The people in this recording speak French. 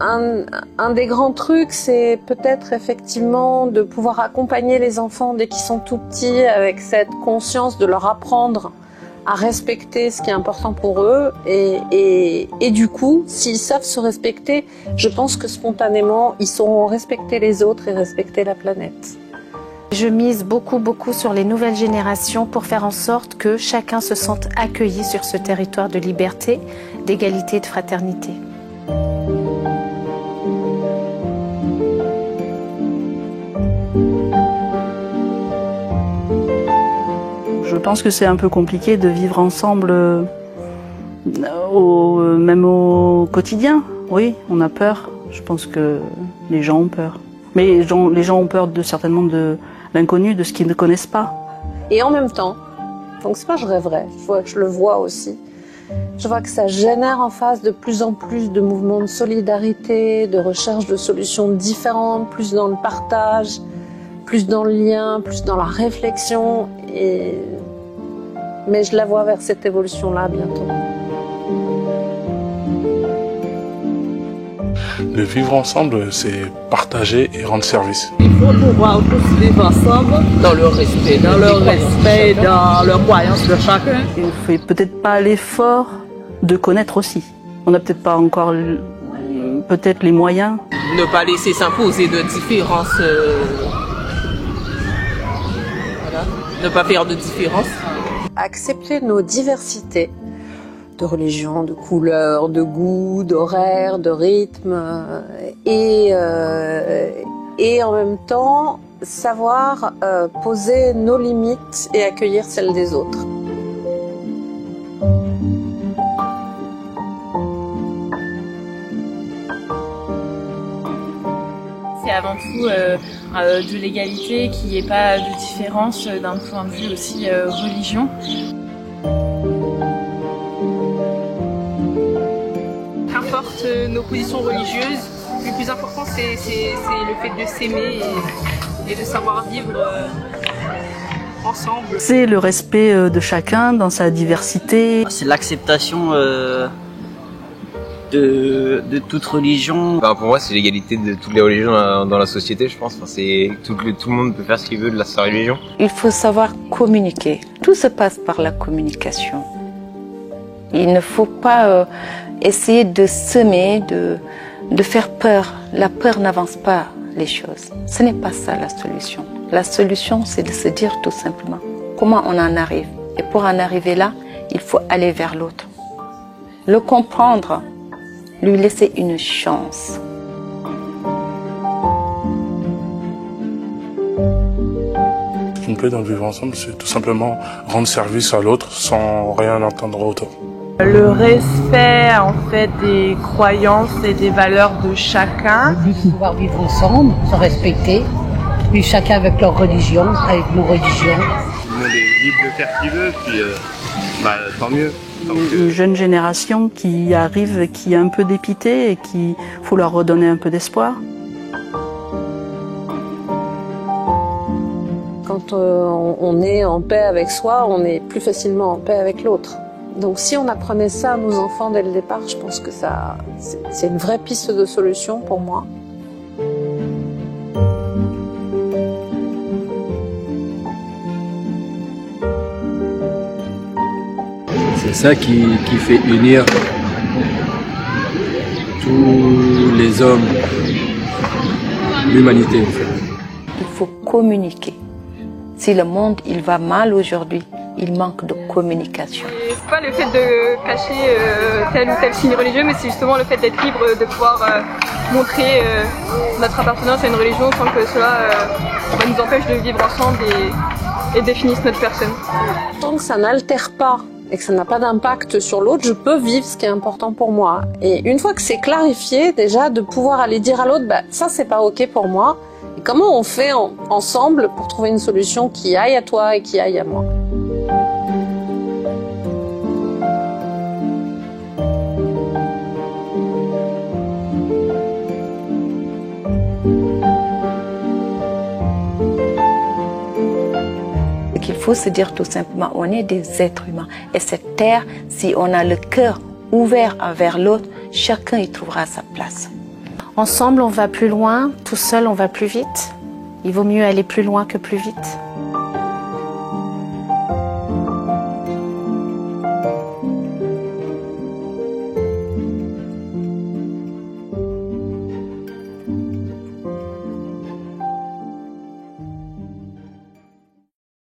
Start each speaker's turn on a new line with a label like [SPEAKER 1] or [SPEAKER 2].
[SPEAKER 1] un des grands trucs, c'est peut-être effectivement de pouvoir accompagner les enfants dès qu'ils sont tout petits avec cette conscience de leur apprendre à respecter ce qui est important pour eux et du coup, s'ils savent se respecter, je pense que spontanément, ils sauront respecter les autres et respecter la planète.
[SPEAKER 2] Je mise beaucoup sur les nouvelles générations pour faire en sorte que chacun se sente accueilli sur ce territoire de liberté, d'égalité et de fraternité.
[SPEAKER 3] Je pense que c'est un peu compliqué de vivre ensemble, même au quotidien. Oui, on a peur. Je pense que les gens ont peur. Mais les gens ont peur certainement de l'inconnu, de ce qu'ils ne connaissent pas.
[SPEAKER 1] Et en même temps, donc c'est pas je rêverais, je le vois aussi. Je vois que ça génère en face de plus en plus de mouvements de solidarité, de recherche de solutions différentes, plus dans le partage, plus dans le lien, plus dans la réflexion. Mais je la vois vers cette évolution-là bientôt.
[SPEAKER 4] Le vivre ensemble, c'est partager et rendre service.
[SPEAKER 5] Il faut pouvoir tous vivre ensemble dans le respect, dans leur croyance de chacun.
[SPEAKER 3] Il ne faut peut-être pas l'effort de connaître aussi. On n'a peut-être pas encore peut-être les moyens.
[SPEAKER 5] Ne pas laisser s'imposer de différences. Voilà. Ne pas faire de différences.
[SPEAKER 1] Accepter nos diversités de religion, de couleurs, de goûts, d'horaires, de rythmes et en même temps savoir poser nos limites et accueillir celles des autres.
[SPEAKER 6] C'est avant tout de l'égalité, qu'il n'y ait pas de différence d'un point de vue aussi religion.
[SPEAKER 7] Qu'importe nos positions religieuses, le plus important c'est le fait de s'aimer et de savoir vivre ensemble.
[SPEAKER 3] C'est le respect de chacun dans sa diversité.
[SPEAKER 8] C'est l'acceptation de toute religion.
[SPEAKER 9] Pour moi, c'est l'égalité de toutes les religions dans la société, je pense. Tout le monde peut faire ce qu'il veut de sa religion.
[SPEAKER 10] Il faut savoir communiquer. Tout se passe par la communication. Il ne faut pas essayer de semer, de faire peur. La peur n'avance pas les choses. Ce n'est pas ça la solution. La solution, c'est de se dire tout simplement comment on en arrive. Et pour en arriver là, il faut aller vers l'autre. Le comprendre, lui laisser une chance.
[SPEAKER 4] Ce qui me plaît dans le vivre ensemble, c'est tout simplement rendre service à l'autre sans rien attendre autour.
[SPEAKER 11] Le respect en fait des croyances et des valeurs de chacun.
[SPEAKER 12] Juste pouvoir vivre ensemble, se respecter, puis chacun avec leur religion, avec nos religions.
[SPEAKER 13] Tout le monde est libre de faire ce qu'il veut, puis tant mieux.
[SPEAKER 3] Une jeune génération qui arrive, qui est un peu dépitée et qu'il faut leur redonner un peu d'espoir.
[SPEAKER 1] Quand on est en paix avec soi, on est plus facilement en paix avec l'autre. Donc si on apprenait ça à nos enfants dès le départ, je pense que c'est une vraie piste de solution pour moi.
[SPEAKER 14] C'est ça qui fait unir tous les hommes, l'humanité en fait.
[SPEAKER 10] Il faut communiquer. Si le monde il va mal aujourd'hui, il manque de communication.
[SPEAKER 7] C'est pas le fait de cacher tel ou tel signe religieux, mais c'est justement le fait d'être libre, de pouvoir montrer notre appartenance à une religion sans que cela nous empêche de vivre ensemble et définisse notre personne.
[SPEAKER 1] Tant que ça n'altère pas et que ça n'a pas d'impact sur l'autre, je peux vivre ce qui est important pour moi. Et une fois que c'est clarifié, déjà, de pouvoir aller dire à l'autre, ça c'est pas ok pour moi. Et comment on fait ensemble pour trouver une solution qui aille à toi et qui aille à moi.
[SPEAKER 10] Il faut se dire tout simplement, on est des êtres humains. Et cette terre, si on a le cœur ouvert envers l'autre, chacun y trouvera sa place.
[SPEAKER 2] Ensemble, on va plus loin, tout seul, on va plus vite. Il vaut mieux aller plus loin que plus vite.